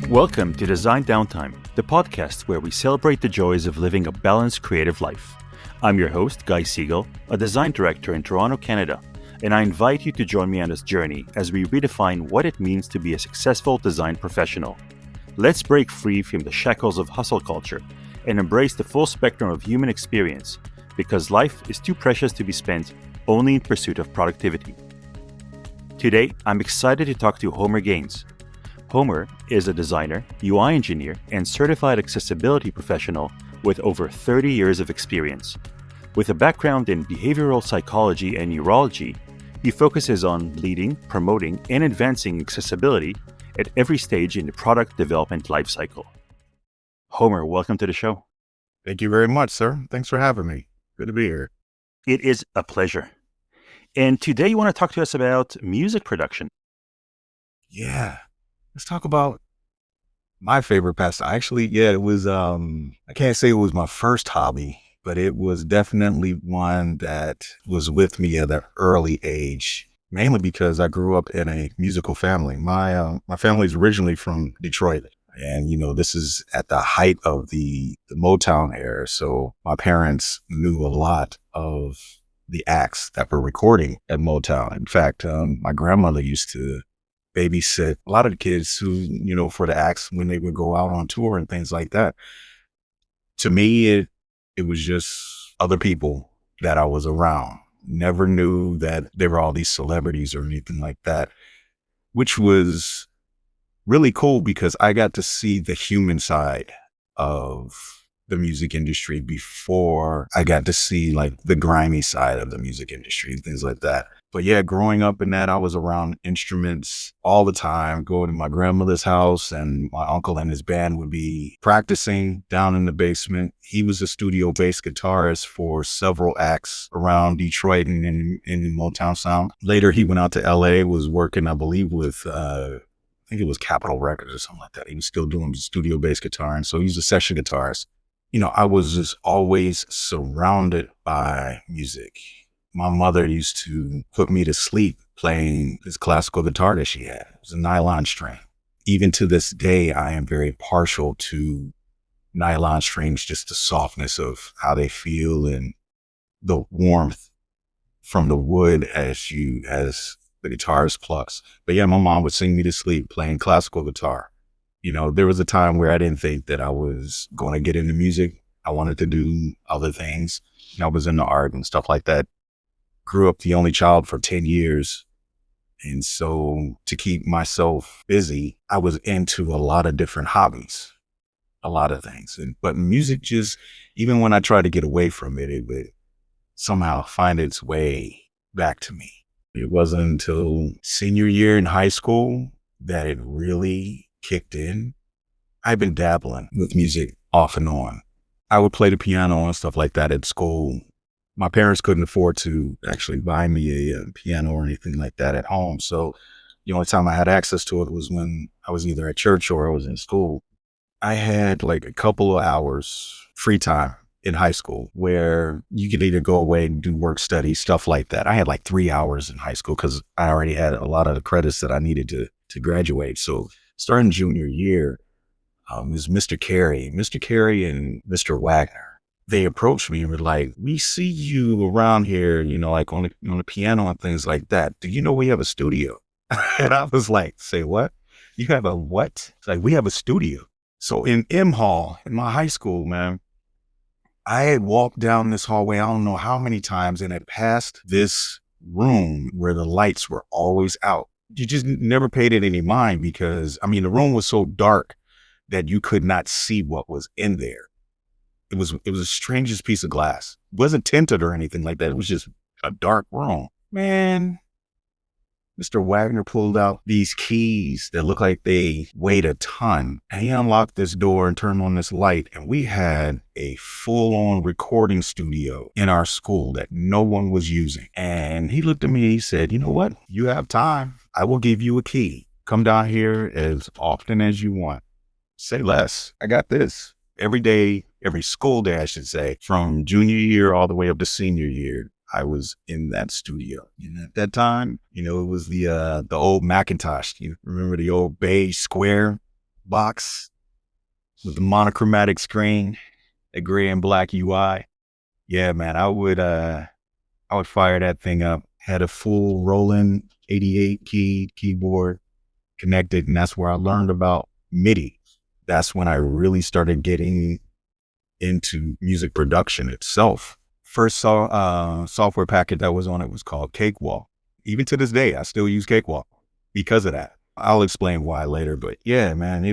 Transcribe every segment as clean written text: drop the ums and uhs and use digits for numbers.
Welcome to Design Downtime, the podcast where we celebrate the joys of living a balanced creative life. I'm your host, Guy Siegel, a design director in Toronto, Canada, and I invite you to join me on this journey as we redefine what it means to be a successful design professional. Let's break free from the shackles of hustle culture and embrace the full spectrum of human experience, because life is too precious to be spent only in pursuit of productivity. Today, I'm excited to talk to Homer Gaines. Homer is a designer, UI engineer, and certified accessibility professional with over 30 years of experience. With a background in behavioral psychology and neurology, he focuses on leading, promoting, and advancing accessibility at every stage in the product development lifecycle. Homer, welcome to the show. Thank you very much, sir. Thanks for having me. Good to be here. It is a pleasure. And today you want to talk to us about music production. Yeah. Let's talk about my favorite pastime. Actually, it was, I can't say it was my first hobby, but it was definitely one that was with me at an early age, mainly because I grew up in a musical family. My family's originally from Detroit. And, this is at the height of the Motown era. So my parents knew a lot of the acts that were recording at Motown. In fact, my grandmother used to babysit a lot of the kids who, for the acts when they would go out on tour and things like that. To me, it was just other people that I was around. Never knew that there were all these celebrities or anything like that, which was really cool because I got to see the human side of the music industry before I got to see like the grimy side of the music industry and things like that. But yeah, growing up in that, I was around instruments all the time, going to my grandmother's house, and my uncle and his band would be practicing down in the basement. He was a studio bass guitarist for several acts around Detroit and in Motown sound. Later, he went out to LA, was working, I believe, with, I think it was Capitol Records or something like that. He was still doing studio bass guitar. And so he's a session guitarist. I was just always surrounded by music. My mother used to put me to sleep playing this classical guitar that she had. It was a nylon string. Even to this day, I am very partial to nylon strings, just the softness of how they feel and the warmth from the wood as the guitarist plucks. But yeah, my mom would sing me to sleep playing classical guitar. There was a time where I didn't think that I was going to get into music. I wanted to do other things. I was into art and stuff like that. Grew up the only child for 10 years. And so to keep myself busy, I was into a lot of different hobbies, a lot of things. But music just, even when I tried to get away from it, it would somehow find its way back to me. It wasn't until senior year in high school that it really kicked in. I've been dabbling with music off and on. I would play the piano and stuff like that at school. My parents couldn't afford to actually buy me a piano or anything like that at home. So the only time I had access to it was when I was either at church or I was in school. I had like a couple of hours free time in high school where you could either go away and do work study, stuff like that. I had like 3 hours in high school because I already had a lot of the credits that I needed to graduate. So starting junior year, is Mr. Carey and Mr. Wagner. They approached me and were like, "We see you around here, like on the piano and things like that. Do you know we have a studio?" And I was like, "Say what? You have a what?" It's like, "We have a studio." So in M Hall, in my high school, man, I had walked down this hallway, I don't know how many times, and had passed this room where the lights were always out. You just never paid it any mind because, the room was so dark that you could not see what was in there. It was the strangest piece of glass. It wasn't tinted or anything like that. It was just a dark room. Man, Mr. Wagner pulled out these keys that looked like they weighed a ton. And he unlocked this door and turned on this light. And we had a full-on recording studio in our school that no one was using. And he looked at me, he said, "You know what? You have time. I will give you a key. Come down here as often as you want. Say less. I got this." Every day, every school day, I should say, from junior year all the way up to senior year, I was in that studio. And at that time, it was the old Macintosh. You remember the old beige square box with the monochromatic screen, a gray and black UI. Yeah, man, I would fire that thing up. Had a full Roland 88 key keyboard connected, and that's where I learned about MIDI. That's when I really started getting into music production itself. First software packet that was on it was called Cakewalk. Even to this day, I still use Cakewalk because of that. I'll explain why later, but yeah, man,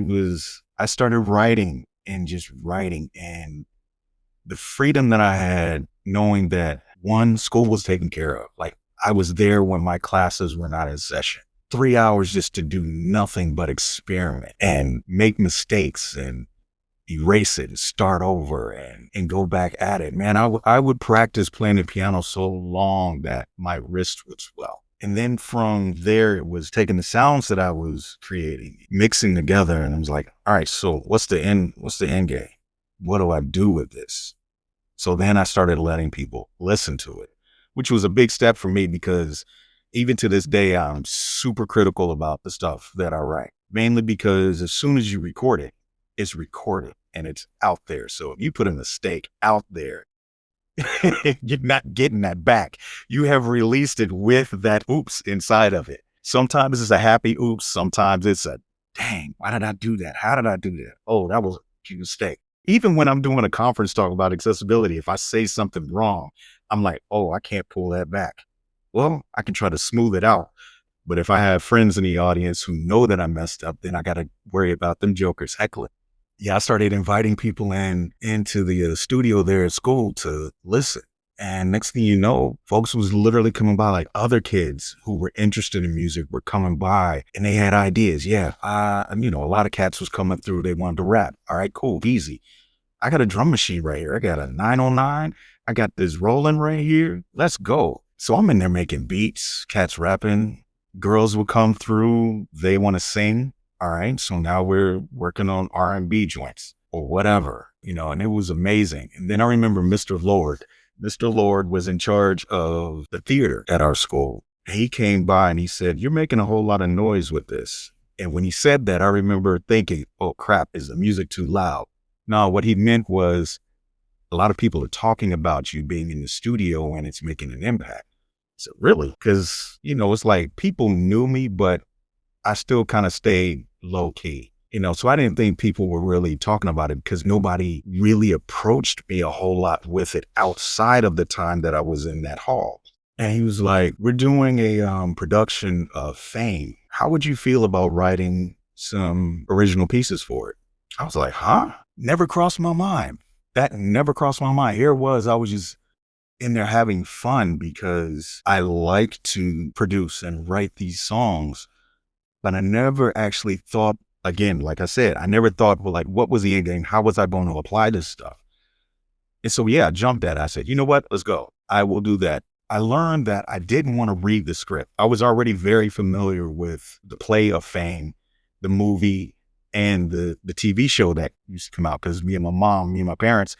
I started writing and just writing, and the freedom that I had knowing that one, school was taken care of. Like, I was there when my classes were not in session. 3 hours just to do nothing but experiment and make mistakes and erase it and start over and go back at it. Man, I would practice playing the piano so long that my wrist would swell. And then from there, it was taking the sounds that I was creating, mixing together. And I was like, all right, so what's the end game? What do I do with this? So then I started letting people listen to it, which was a big step for me because even to this day, I'm super critical about the stuff that I write, mainly because as soon as you record it, it's recorded and it's out there. So if you put a mistake out there, you're not getting that back. You have released it with that oops inside of it. Sometimes it's a happy oops. Sometimes it's a, dang, why did I do that? How did I do that? Oh, that was a mistake. Even when I'm doing a conference talk about accessibility, if I say something wrong, I'm like, oh, I can't pull that back. Well, I can try to smooth it out. But if I have friends in the audience who know that I messed up, then I got to worry about them jokers heckling. Yeah, I started inviting people into the studio there at school to listen. And next thing you know, folks was literally coming by, like other kids who were interested in music were coming by and they had ideas. Yeah, a lot of cats was coming through. They wanted to rap. All right, cool, easy. I got a drum machine right here. I got a 909. I got this Roland right here. Let's go. So I'm in there making beats, cats rapping. Girls will come through. They want to sing. All right. So now we're working on R&B joints or whatever, and it was amazing. And then I remember Mr. Lord. Mr. Lord was in charge of the theater at our school. He came by and he said, you're making a whole lot of noise with this. And when he said that, I remember thinking, oh crap, is the music too loud? No, what he meant was a lot of people are talking about you being in the studio and it's making an impact. So really, because, it's like people knew me, but I still kind of stayed low key, so I didn't think people were really talking about it because nobody really approached me a whole lot with it outside of the time that I was in that hall. And he was like, we're doing a production of Fame. How would you feel about writing some original pieces for it? I was like, huh? Never crossed my mind. That never crossed my mind. Here it was. I was just in there having fun because I like to produce and write these songs. But I never actually thought, again, like I said, I never thought, well, like, what was the end game? How was I going to apply this stuff? And so, yeah, I jumped at it. I said, you know what? Let's go. I will do that. I learned that I didn't want to read the script. I was already very familiar with the play of Fame, the movie, and the TV show that used to come out because me and my parents,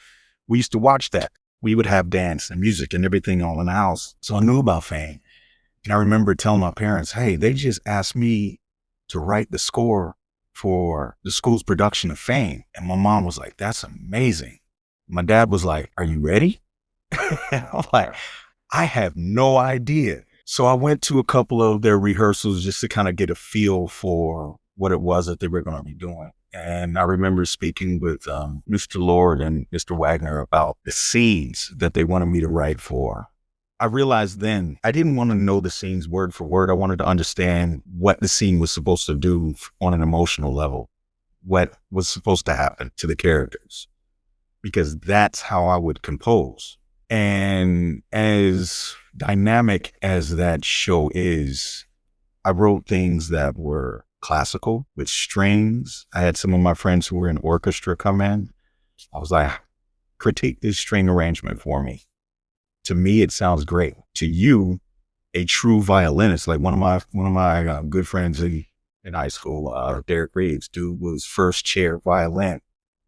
we used to watch that. We would have dance and music and everything all in the house. So I knew about Fame. And I remember telling my parents, hey, they just asked me to write the score for the school's production of Fame. And my mom was like, that's amazing. My dad was like, are you ready? I'm like, I have no idea. So I went to a couple of their rehearsals just to kind of get a feel for what it was that they were going to be doing. And I remember speaking with Mr. Lord and Mr. Wagner about the scenes that they wanted me to write for. I realized then I didn't want to know the scenes word for word. I wanted to understand what the scene was supposed to do on an emotional level, what was supposed to happen to the characters, because that's how I would compose. And as dynamic as that show is, I wrote things that were classical with strings. I had some of my friends who were in orchestra come in. I was like, critique this string arrangement for me. To me, it sounds great. To you, a true violinist, like one of my good friends in high school, Derek Reeves, dude was first chair violin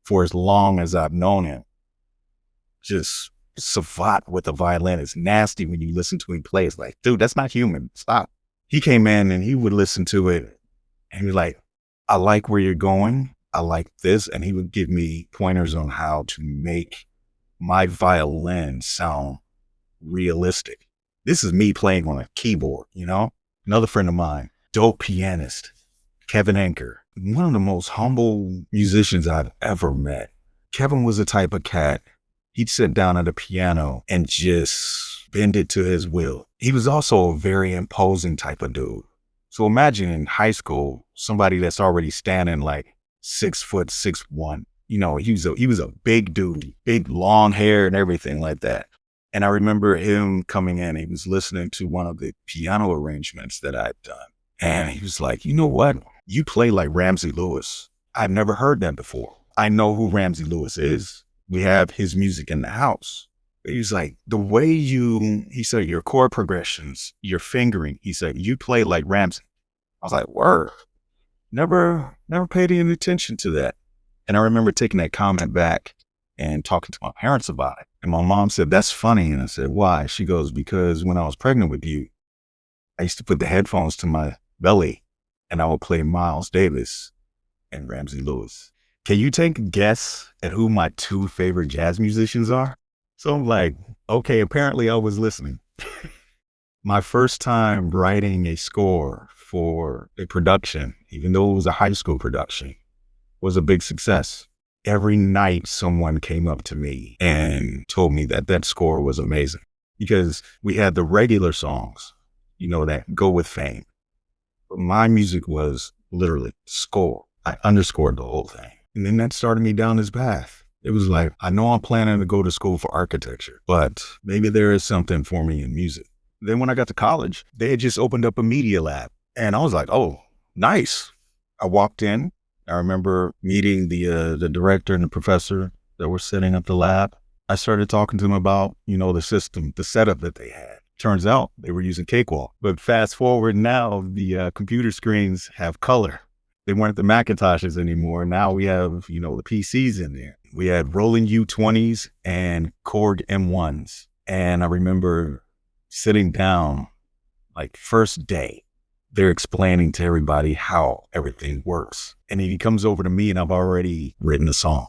for as long as I've known him. Just savant with the violin. It's nasty when you listen to him play. It's like, dude, that's not human. Stop. He came in and he would listen to it and he was like, I like where you're going, I like this. And he would give me pointers on how to make my violin sound realistic. This is me playing on a keyboard, you know? Another friend of mine, dope pianist, Kevin Anker, one of the most humble musicians I've ever met. Kevin was the type of cat, he'd sit down at a piano and just bend it to his will. He was also a very imposing type of dude. So imagine in high school, somebody that's already standing like 6'1". You know, he was a big dude, big long hair and everything like that. And I remember him coming in, he was listening to one of the piano arrangements that I'd done. And he was like, you know what? You play like Ramsey Lewis. I've never heard that before. I know who Ramsey Lewis is. We have his music in the house. But he was like, the way he said, your chord progressions, your fingering, he said, you play like Ramsey. I was like, word. Never paid any attention to that. And I remember taking that comment back and talking to my parents about it. And my mom said, that's funny. And I said, why? She goes, because when I was pregnant with you, I used to put the headphones to my belly and I would play Miles Davis and Ramsey Lewis. Can you take a guess at who my two favorite jazz musicians are? So I'm like, okay, apparently I was listening. My first time writing a score for a production, even though it was a high school production, was a big success. Every night someone came up to me and told me that that score was amazing because we had the regular songs, you know, that go with fame. But my music was literally score. I underscored the whole thing. And then that started me down this path. It was like, I know I'm planning to go to school for architecture, but maybe there is something for me in music. Then when I got to college, they had just opened up a media lab. And I was like, oh, nice. I walked in. I remember meeting the director and the professor that were setting up the lab. I started talking to them about, you know, the system, the setup that they had. Turns out they were using Cakewalk. But fast forward now, the computer screens have color. They weren't the Macintoshes anymore. Now we have, you know, the PCs in there. We had Roland U20s and Korg M1s. And I remember sitting down, like first day, they're explaining to everybody how everything works. And then he comes over to me and I've already written a song.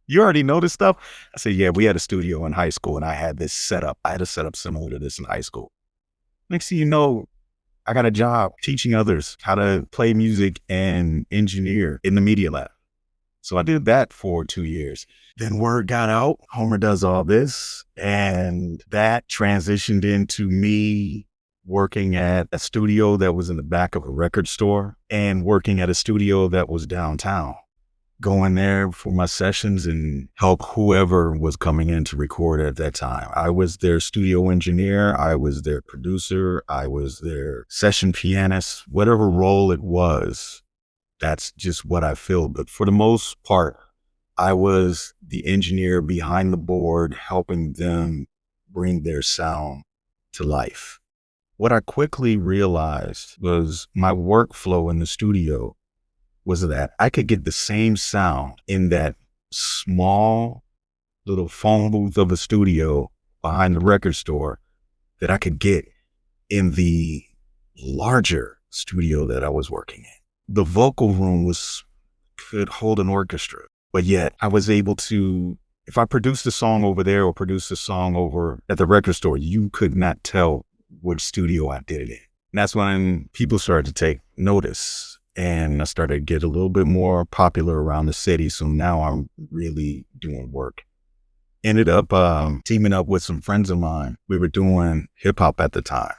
You already know this stuff? I said, yeah, we had a studio in high school and I had this setup. I had a setup similar to this in high school. Next thing you know, I got a job teaching others how to play music and engineer in the media lab. So I did that for 2 years. Then word got out, Homer does all this. And that transitioned into me working at a studio that was in the back of a record store and working at a studio that was downtown. Going there for my sessions and help whoever was coming in to record at that time. I was their studio engineer. I was their producer. I was their session pianist, whatever role it was. That's just what I filled. But for the most part, I was the engineer behind the board, helping them bring their sound to life. What I quickly realized was my workflow in the studio was that I could get the same sound in that small little phone booth of a studio behind the record store that I could get in the larger studio that I was working in. The vocal room could hold an orchestra, but yet I was able to, if I produced a song over there or produced a song over at the record store, you could not tell which studio I did it in. And that's when people started to take notice. And I started to get a little bit more popular around the city. So now I'm really doing work. Ended up teaming up with some friends of mine. We were doing hip hop at the time.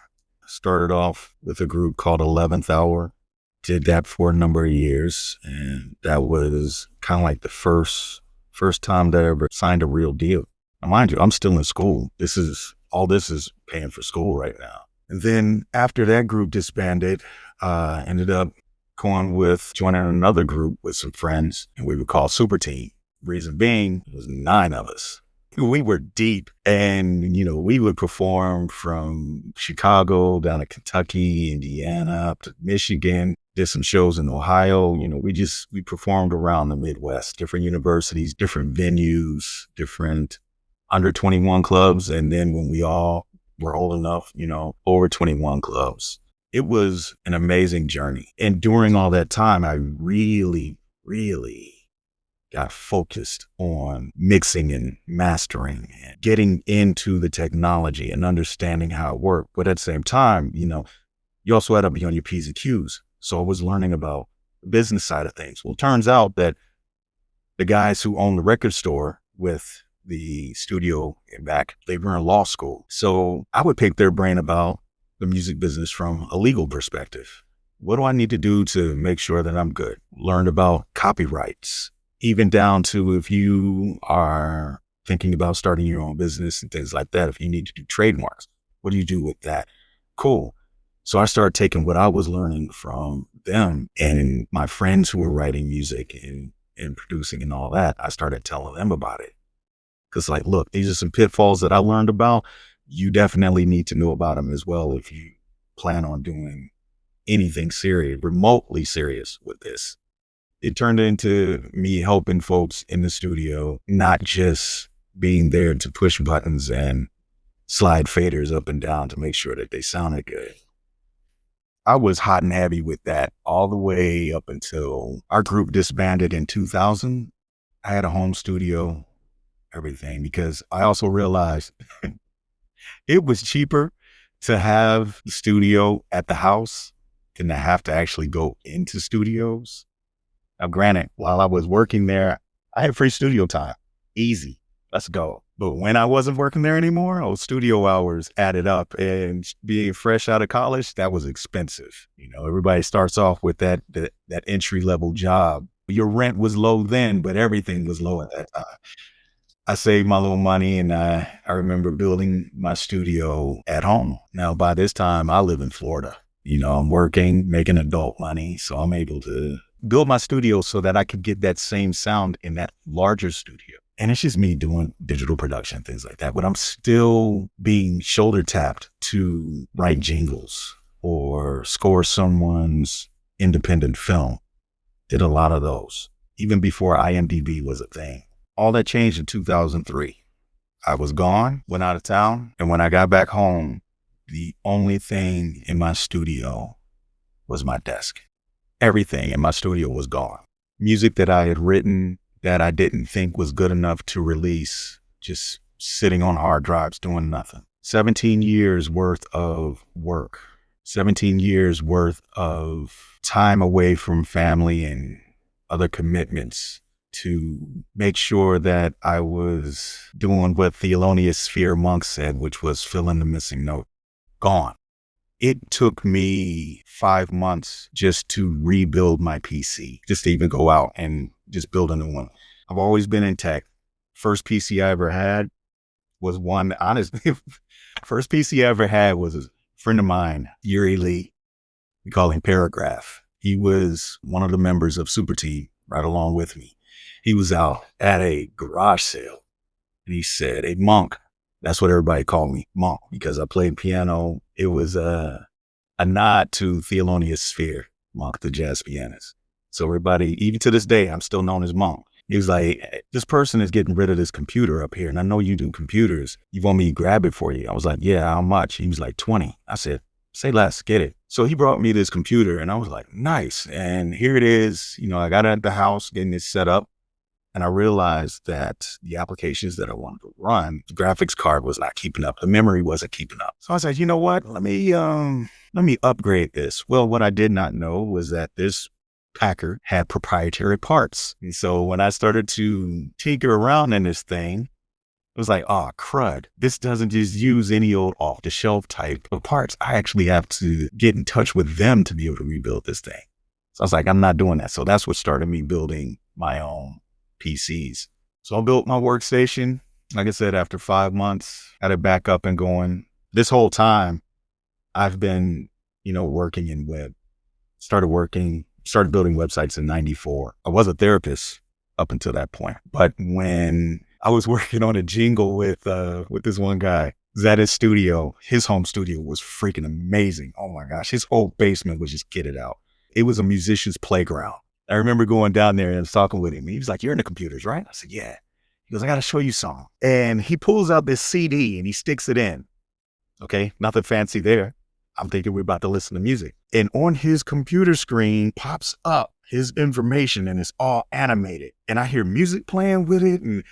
Started off with a group called 11th Hour. Did that for a number of years. And that was kind of like the first time that I ever signed a real deal. Now, mind you, I'm still in school. All this is paying for school right now. And then after that group disbanded, ended up joining another group with some friends, and we were called Super Team. Reason being, it was 9 of us. We were deep, and, you know, we would perform from Chicago down to Kentucky, Indiana, up to Michigan, did some shows in Ohio. You know, we performed around the Midwest, different universities, different venues, different under 21 clubs. And then when we all were old enough, you know, over 21 clubs. It was an amazing journey. And during all that time, I really, really got focused on mixing and mastering and getting into the technology and understanding how it worked. But at the same time, you also had to be on your P's and Q's. So I was learning about the business side of things. Well, it turns out that the guys who own the record store with the studio in back, they were in law school. So I would pick their brain about the music business from a legal perspective. What do I need to do to make sure that I'm good? Learned about copyrights, even down to if you are thinking about starting your own business and things like that. If you need to do trademarks, what do you do with that? Cool. So I started taking what I was learning from them and my friends who were writing music and producing and all that. I started telling them about it. Because look, these are some pitfalls that I learned about. You definitely need to know about them as well if you plan on doing anything serious, remotely serious with this. It turned into me helping folks in the studio, not just being there to push buttons and slide faders up and down to make sure that they sounded good. I was hot and heavy with that all the way up until our group disbanded in 2000. I had a home studio, everything, because I also realized it was cheaper to have the studio at the house than to have to actually go into studios. Now, granted, while I was working there, I had free studio time. Easy. Let's go. But when I wasn't working there anymore, studio hours added up, and being fresh out of college, that was expensive. Everybody starts off with that entry level job. Your rent was low then, but everything was low at that time. I saved my little money, and I remember building my studio at home. Now, by this time, I live in Florida. I'm working, making adult money, so I'm able to build my studio so that I could get that same sound in that larger studio. And it's just me doing digital production, things like that. But I'm still being shoulder tapped to write jingles or score someone's independent film. Did a lot of those, even before IMDb was a thing. All that changed in 2003. I was gone, went out of town, and when I got back home, the only thing in my studio was my desk. Everything in my studio was gone. Music that I had written that I didn't think was good enough to release, just sitting on hard drives doing nothing. 17 years worth of work, 17 years worth of time away from family and other commitments to make sure that I was doing what Thelonious Sphere Monk said, which was fill in the missing note. Gone. It took me 5 months just to rebuild my PC, just to even go out and just build a new one. I've always been in tech. First PC I ever had was one, honestly, first PC I ever had was a friend of mine, Yuri Lee. We call him Paragraph. He was one of the members of Super Team right along with me. He was out at a garage sale and he said, "Hey, Monk." That's what everybody called me, Monk, because I played piano. It was a nod to Thelonious Sphere, Monk, the jazz pianist. So everybody, even to this day, I'm still known as Monk. He was like, "This person is getting rid of this computer up here, and I know you do computers. You want me to grab it for you?" I was like, "Yeah, how much?" He was like, 20. I said, "Say less, get it." So he brought me this computer, and I was like, nice. And here it is. I got it at the house, getting it set up. And I realized that the applications that I wanted to run, the graphics card was not keeping up. The memory wasn't keeping up. So I said, you know what? Let me upgrade this. Well, what I did not know was that this Packer had proprietary parts. And so when I started to tinker around in this thing, it was like, oh, crud. This doesn't just use any old off-the-shelf type of parts. I actually have to get in touch with them to be able to rebuild this thing. So I was like, I'm not doing that. So that's what started me building my own PCs. So I built my workstation. Like I said, after 5 months, had it back up and going. This whole time, I've been, working in web. Started building websites in 94. I was a therapist up until that point. But when I was working on a jingle with this one guy, at his studio, his home studio was freaking amazing. Oh my gosh, his whole basement was just kitted out. It was a musician's playground. I remember going down there and talking with him. He was like, "You're into computers, right?" I said, "Yeah." He goes, "I got to show you something." And he pulls out this CD and he sticks it in. Okay, nothing fancy there. I'm thinking we're about to listen to music. And on his computer screen pops up his information and it's all animated. And I hear music playing with it. And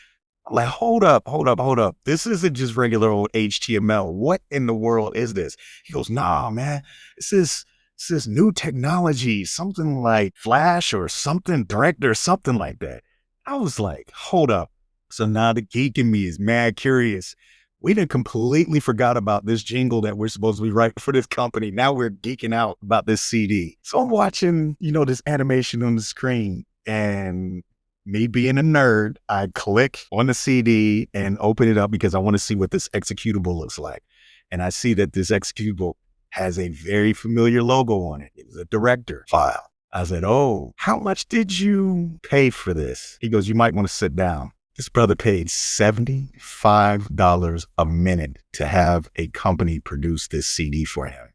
I'm like, hold up. This isn't just regular old HTML. What in the world is this? He goes, nah, man, this is new technology, something like Flash or something, Direct or something like that. I was like, hold up. So now the geek in me is mad curious. We done completely forgot about this jingle that we're supposed to be writing for this company. Now we're geeking out about this CD. So I'm watching, this animation on the screen, and me being a nerd, I click on the CD and open it up because I want to see what this executable looks like. And I see that this executable has a very familiar logo on it. It was a director file. I said, oh, how much did you pay for this? He goes, you might want to sit down. This brother paid $75 a minute to have a company produce this CD for him.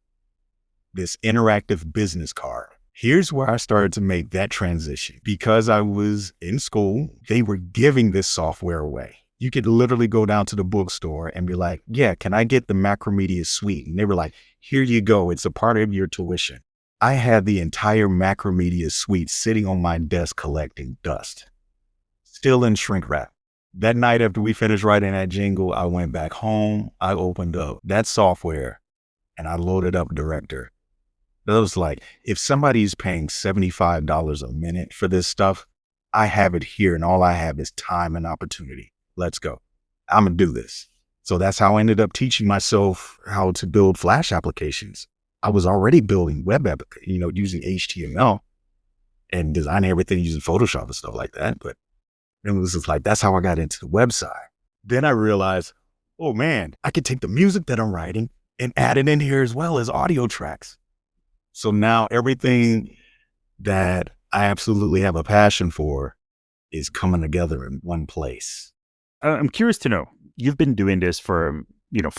This interactive business card. Here's where I started to make that transition. Because I was in school, they were giving this software away. You could literally go down to the bookstore and be like, yeah, can I get the Macromedia suite? And they were like, here you go. It's a part of your tuition. I had the entire Macromedia suite sitting on my desk collecting dust. Still in shrink wrap. That night after we finished writing that jingle, I went back home. I opened up that software and I loaded up Director. It was like, if somebody's paying $75 a minute for this stuff, I have it here and all I have is time and opportunity. Let's go. I'm going to do this. So that's how I ended up teaching myself how to build Flash applications. I was already building web applications, using HTML and designing everything using Photoshop and stuff like that. But it was just like, that's how I got into the website. Then I realized, oh man, I could take the music that I'm writing and add it in here as well as audio tracks. So now everything that I absolutely have a passion for is coming together in one place. I'm curious to know, you've been doing this for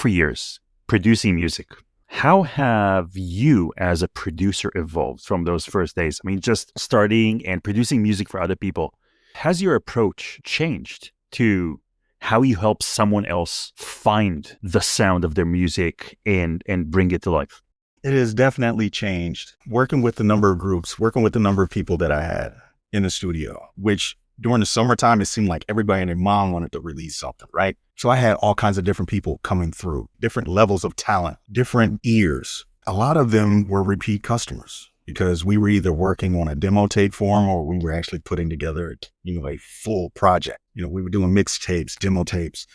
years, producing music. How have you as a producer evolved from those first days? I mean, just starting and producing music for other people. Has your approach changed to how you help someone else find the sound of their music and bring it to life? It has definitely changed. Working with the number of groups, working with the number of people that I had in the studio, which during the summertime, it seemed like everybody and their mom wanted to release something, right? So I had all kinds of different people coming through, different levels of talent, different ears. A lot of them were repeat customers because we were either working on a demo tape for them or we were actually putting together, a full project. We were doing mixtapes, demo tapes,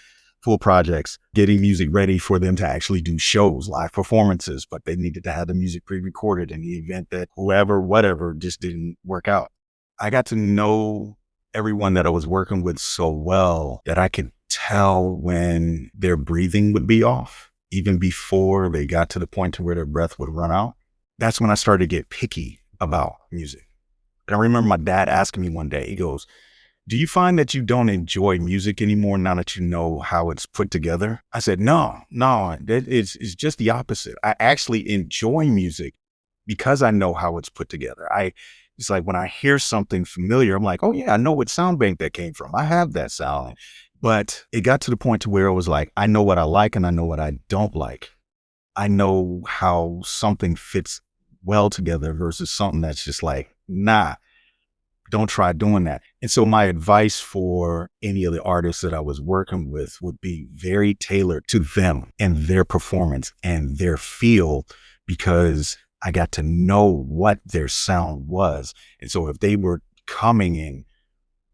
full projects, getting music ready for them to actually do shows, live performances, but they needed to have the music pre-recorded in the event that whatever just didn't work out. I got to know everyone that I was working with so well that I could tell when their breathing would be off, even before they got to the point to where their breath would run out. That's when I started to get picky about music. And I remember my dad asking me one day, he goes, do you find that you don't enjoy music anymore now that you know how it's put together? I said, no, it's just the opposite. I actually enjoy music because I know how it's put together. It's like when I hear something familiar, I'm like, oh yeah, I know what sound bank that came from. I have that sound. But it got to the point to where it was like, I know what I like and I know what I don't like. I know how something fits well together versus something that's just like, nah, don't try doing that. And so my advice for any of the artists that I was working with would be very tailored to them and their performance and their feel, because I got to know what their sound was. And so if they were coming in,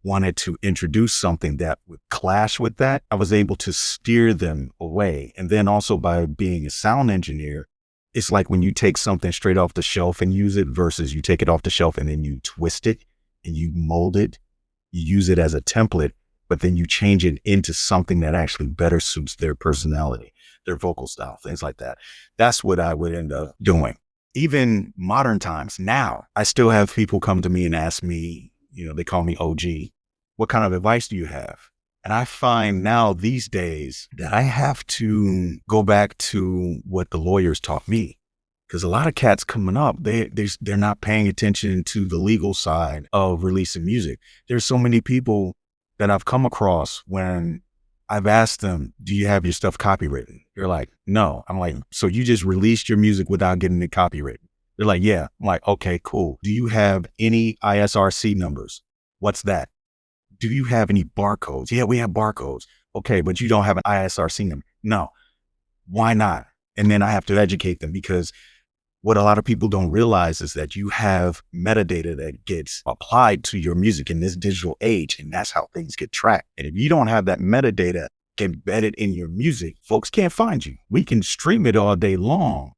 wanted to introduce something that would clash with that, I was able to steer them away. And then also by being a sound engineer, it's like when you take something straight off the shelf and use it versus you take it off the shelf and then you twist it and you mold it, you use it as a template, but then you change it into something that actually better suits their personality, their vocal style, things like that. That's what I would end up doing. Even modern times now, I still have people come to me and ask me, they call me OG, what kind of advice do you have? And I find now these days that I have to go back to what the lawyers taught me. Because a lot of cats coming up, they're not paying attention to the legal side of releasing music. There's so many people that I've come across when I've asked them, do you have your stuff copywritten? They're like, no. I'm like, so you just released your music without getting it copywritten? They're like, yeah. I'm like, okay, cool. Do you have any ISRC numbers? What's that? Do you have any barcodes? Yeah, we have barcodes. Okay, but you don't have an ISRC number. No. Why not? And then I have to educate them, because what a lot of people don't realize is that you have metadata that gets applied to your music in this digital age, and that's how things get tracked. And if you don't have that metadata embedded in your music, folks can't find you. We can stream it all day long,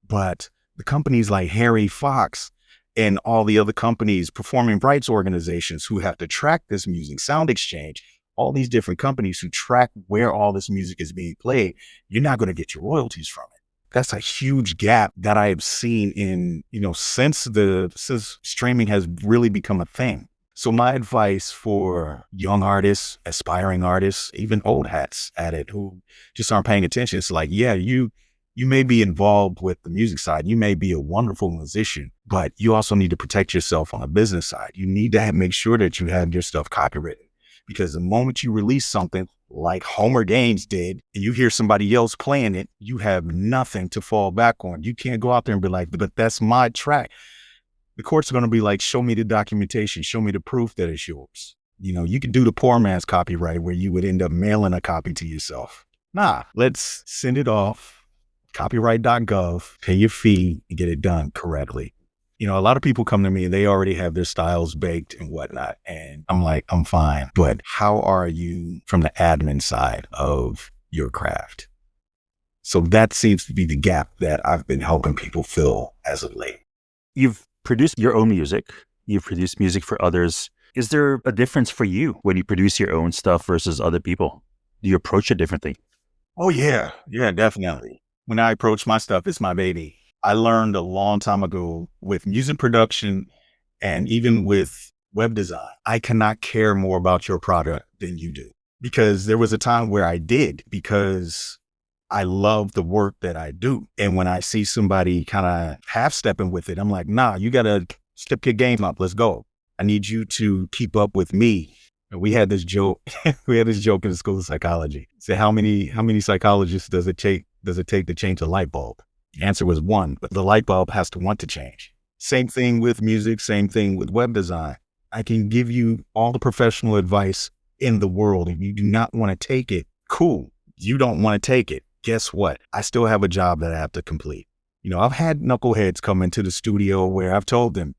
but the companies like Harry Fox and all the other companies, performing rights organizations who have to track this music, Sound Exchange, all these different companies who track where all this music is being played, you're not going to get your royalties from it. That's a huge gap that I have seen in, since streaming has really become a thing. So my advice for young artists, aspiring artists, even old hats at it who just aren't paying attention, it's like, yeah, you may be involved with the music side. You may be a wonderful musician, but you also need to protect yourself on the business side. You need to make sure that you have your stuff copywritten, because the moment you release something like Homer Gaines did, and you hear somebody else playing it, you have nothing to fall back on. You can't go out there and be like, but that's my track. The courts are going to be like, show me the documentation, show me the proof that it's yours. You can do the poor man's copyright where you would end up mailing a copy to yourself. Nah, let's send it off, copyright.gov, pay your fee, and get it done correctly. A lot of people come to me and they already have their styles baked and whatnot. And I'm like, I'm fine. But how are you from the admin side of your craft? So that seems to be the gap that I've been helping people fill as of late. You've produced your own music. You've produced music for others. Is there a difference for you when you produce your own stuff versus other people? Do you approach it differently? Oh, yeah. Yeah, definitely. When I approach my stuff, it's my baby. I learned a long time ago with music production and even with web design, I cannot care more about your product than you do. Because there was a time where I did, because I love the work that I do. And when I see somebody kind of half-stepping with it, I'm like, nah, you got to step your game up. Let's go. I need you to keep up with me. And we had this joke. We had this joke in the school of psychology. Say, how many psychologists does it take to change a light bulb? The answer was one, but the light bulb has to want to change. Same thing with music, same thing with web design. I can give you all the professional advice in the world. If you do not want to take it, cool. You don't want to take it. Guess what? I still have a job that I have to complete. I've had knuckleheads come into the studio where I've told them,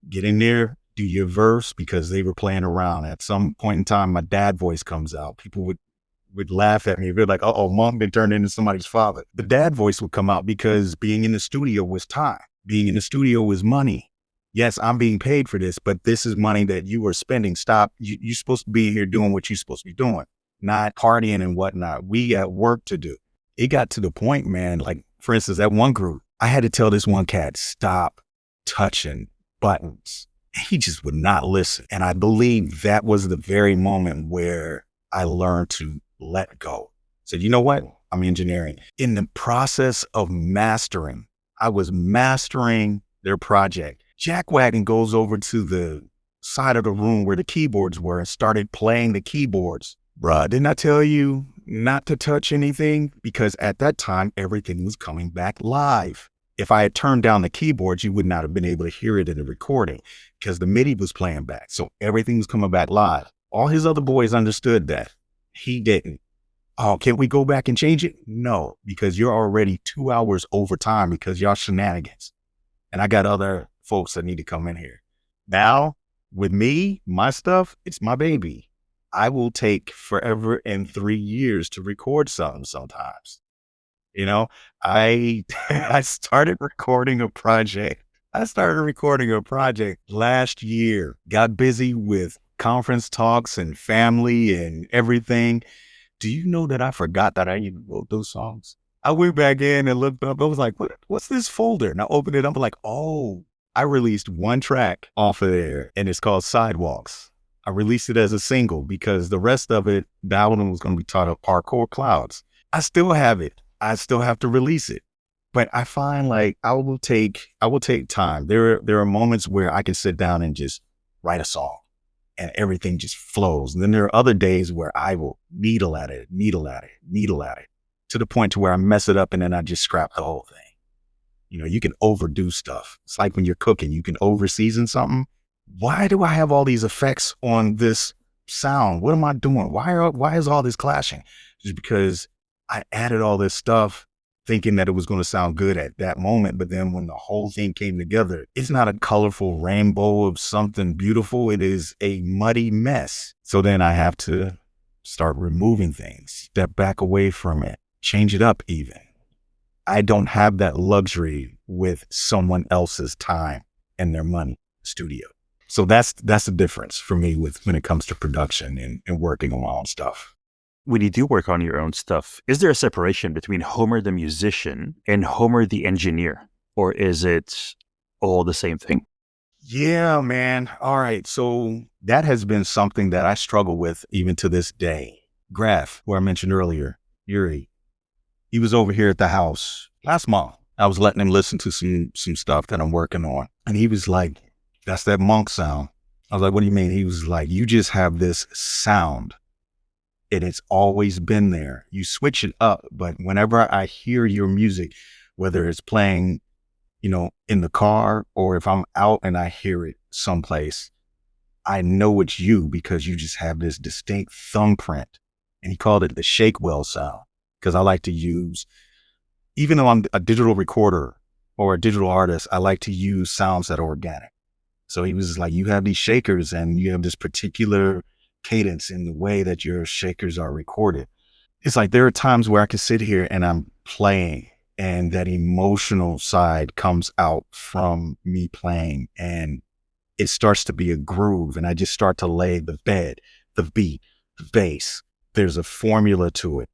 get in there, do your verse, because they were playing around. At some point in time, my dad voice comes out. People would laugh at me. They're like, uh-oh, mom been turned into somebody's father. The dad voice would come out because being in the studio was time. Being in the studio was money. Yes, I'm being paid for this, but this is money that you are spending. Stop. You're supposed to be here doing what you're supposed to be doing, not partying and whatnot. We got work to do. It got to the point, man, like, for instance, that one group, I had to tell this one cat, stop touching buttons. He just would not listen. And I believe that was the very moment where I learned to let go. Said, you know what? I'm engineering. In the process of mastering, I was mastering their project. Jackwagon goes over to the side of the room where the keyboards were and started playing the keyboards. Bruh, didn't I tell you not to touch anything? Because at that time, everything was coming back live. If I had turned down the keyboards, you would not have been able to hear it in the recording because the MIDI was playing back. So everything was coming back live. All his other boys understood that. He didn't. Oh, can we go back and change it? No, because you're already 2 hours over time because y'all shenanigans. And I got other folks that need to come in here. Now, with me, my stuff, it's my baby. I will take forever and 3 years to record something sometimes. I started recording a project. Last year, got busy with conference talks and family and everything. Do you know that I forgot that I even wrote those songs? I went back in and looked up. I was like, what's this folder? And I opened it up. I'm like, oh, I released one track off of there and it's called Sidewalks. I released it as a single because the rest of it, the album was going to be titled Parkour Clouds. I still have it. I still have to release it. But I find like I will take time. There are moments where I can sit down and just write a song. and everything just flows. And then there are other days where I will needle at it to the point to where I mess it up and then I just scrap the whole thing. You can overdo stuff. It's like when you're cooking, you can over season something. Why do I have all these effects on this sound? What am I doing? Why is all this clashing? Just because I added all this stuff thinking that it was going to sound good at that moment. But then when the whole thing came together, it's not a colorful rainbow of something beautiful. It is a muddy mess. So then I have to start removing things, step back away from it, change it up even. I don't have that luxury with someone else's time and their money studio. So that's the difference for me when it comes to production and working on my own stuff. When you do work on your own stuff, is there a separation between Homer the musician and Homer the engineer? Or is it all the same thing? Yeah, man. All right. So that has been something that I struggle with even to this day. Graf, who I mentioned earlier, Yuri, he was over here at the house last month. I was letting him listen to some stuff that I'm working on. And he was like, that's that monk sound. I was like, what do you mean? He was like, you just have this sound. And it's always been there. You switch it up, but whenever I hear your music, whether it's playing, in the car or if I'm out and I hear it someplace, I know it's you because you just have this distinct thumbprint. And he called it the shake well sound because I like to use, even though I'm a digital recorder or a digital artist, I like to use sounds that are organic. So he was like, you have these shakers and you have this particular cadence in the way that your shakers are recorded. It's like there are times where I can sit here and I'm playing and that emotional side comes out from me playing and it starts to be a groove and I just start to lay the bed, the beat, the bass. There's a formula to it.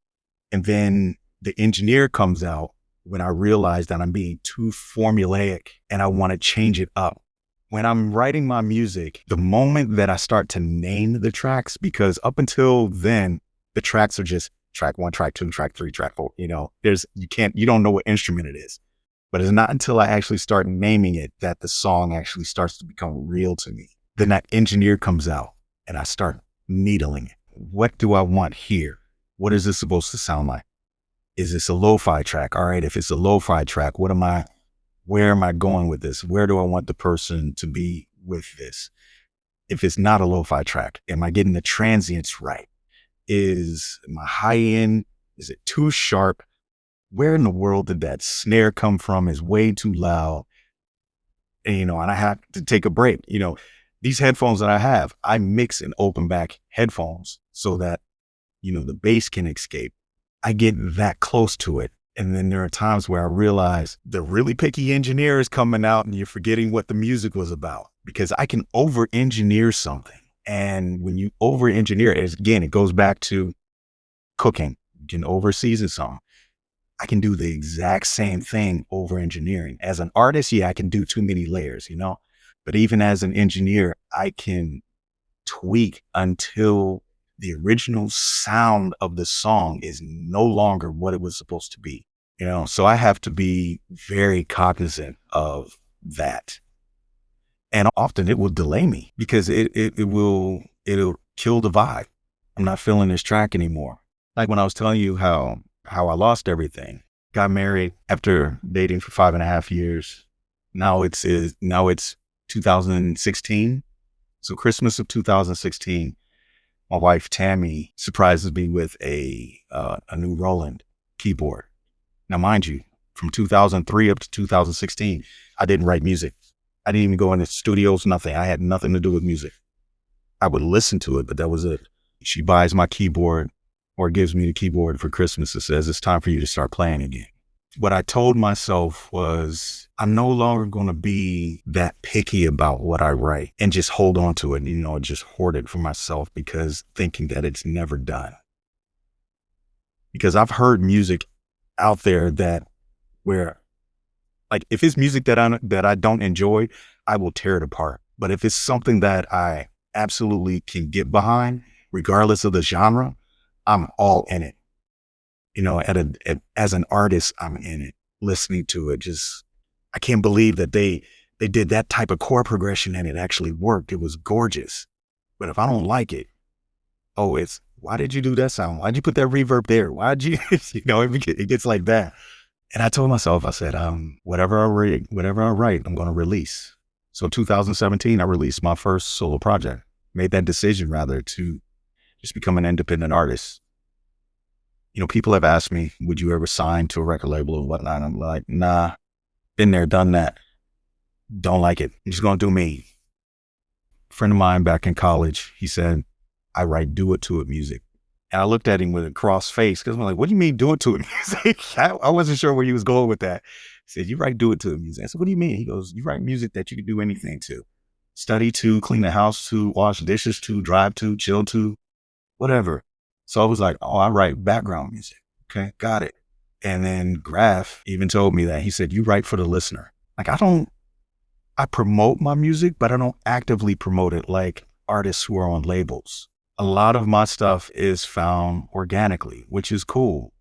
And then the engineer comes out when I realize that I'm being too formulaic and I want to change it up. When I'm writing my music, the moment that I start to name the tracks, because up until then, the tracks are just track 1, track 2, track 3, track 4, you don't know what instrument it is. But it's not until I actually start naming it that the song actually starts to become real to me. Then that engineer comes out and I start needling it. What do I want here? What is this supposed to sound like? Is this a lo-fi track? All right, if it's a lo-fi track, where am I going with this? Where do I want the person to be with this? If it's not a lo-fi track, am I getting the transients right? Is my high end, is it too sharp? Where in the world did that snare come from? Is way too loud. And I have to take a break. These headphones that I have, I mix in open back headphones so that, the bass can escape. I get that close to it. And then there are times where I realize the really picky engineer is coming out and you're forgetting what the music was about because I can over-engineer something. And when you over-engineer it, again, it goes back to cooking. You can over-season something. I can do the exact same thing over-engineering. As an artist, I can do too many layers, But even as an engineer, I can tweak until the original sound of the song is no longer what it was supposed to be, so I have to be very cognizant of that. And often it will delay me because it'll kill the vibe. I'm not feeling this track anymore. Like when I was telling you how I lost everything, got married after dating for 5.5 years. Now it's 2016. So Christmas of 2016. My wife, Tammy, surprises me with a new Roland keyboard. Now, mind you, from 2003 up to 2016, I didn't write music. I didn't even go into studios, nothing. I had nothing to do with music. I would listen to it, but that was it. She buys my keyboard or gives me the keyboard for Christmas and says, it's time for you to start playing again. What I told myself was, I'm no longer going to be that picky about what I write and just hold on to it, just hoard it for myself because thinking that it's never done. Because I've heard music out there where if it's music that I don't enjoy, I will tear it apart. But if it's something that I absolutely can get behind, regardless of the genre, I'm all in it. As an artist, I'm in it, listening to it. I can't believe that they did that type of chord progression and it actually worked. It was gorgeous. But if I don't like it, oh, it's, why did you do that sound? Why'd you put that reverb there? Why'd you, it gets like that. And I told myself, I said, whatever I write, I'm going to release. So 2017, I released my first solo project, made that decision rather to just become an independent artist. People have asked me, would you ever sign to a record label or whatnot? I'm like, nah, been there, done that. Don't like it. I'm just going to do me. A friend of mine back in college, he said, I write do it to it music. And I looked at him with a cross face because I'm like, what do you mean do it to it music? I wasn't sure where he was going with that. He said, you write do it to it music. I said, what do you mean? He goes, you write music that you can do anything to. Study to, clean the house to, wash dishes to, drive to, chill to, whatever. So I was like, oh, I write background music. Okay, got it. And then Graf even told me that. He said, you write for the listener. Like, I promote my music, but I don't actively promote it like artists who are on labels. A lot of my stuff is found organically, which is cool.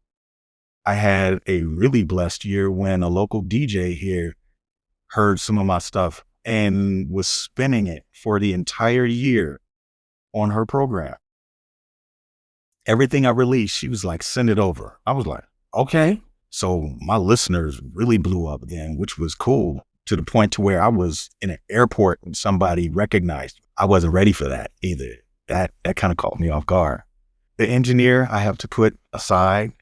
I had a really blessed year when a local DJ here heard some of my stuff and was spinning it for the entire year on her program. Everything I released, she was like, send it over. I was like, okay. So my listeners really blew up then, which was cool, to the point to where I was in an airport and somebody recognized me. I wasn't ready for that either. That kind of caught me off guard. The engineer I have to put aside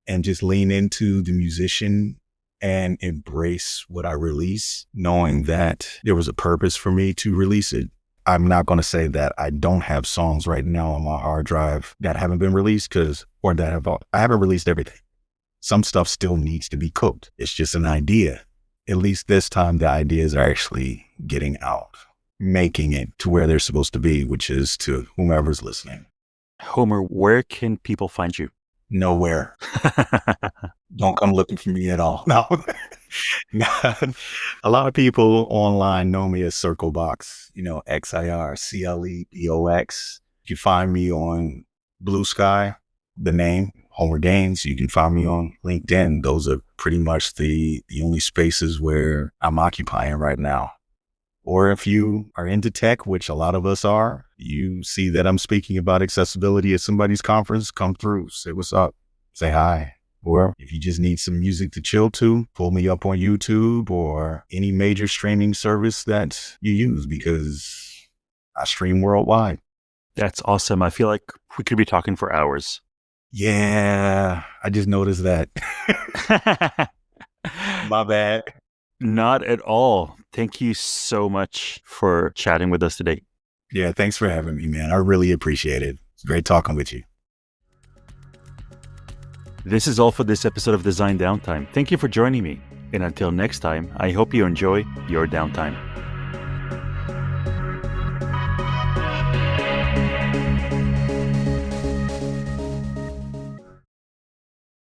and just lean into the musician and embrace what I release, knowing that there was a purpose for me to release it. I'm not going to say that I don't have songs right now on my hard drive that haven't been released I haven't released everything. Some stuff still needs to be cooked. It's just an idea. At least this time, the ideas are actually getting out, making it to where they're supposed to be, which is to whomever's listening. Homer, where can people find you? Nowhere. Don't come looking for me at all. No. A lot of people online know me as Circlebox, XIRCLEBOX. You can find me on Blue Sky, the name, Homer Gaines. You can find me on LinkedIn. Those are pretty much the only spaces where I'm occupying right now. Or if you are into tech, which a lot of us are, you see that I'm speaking about accessibility at somebody's conference, come through, say what's up, say hi. Or if you just need some music to chill to, pull me up on YouTube or any major streaming service that you use, because I stream worldwide. That's awesome. I feel like we could be talking for hours. Yeah, I just noticed that. My bad. Not at all. Thank you so much for chatting with us today. Yeah, thanks for having me, man. I really appreciate it. It's great talking with you. This is all for this episode of Design Downtime. Thank you for joining me. And until next time, I hope you enjoy your downtime.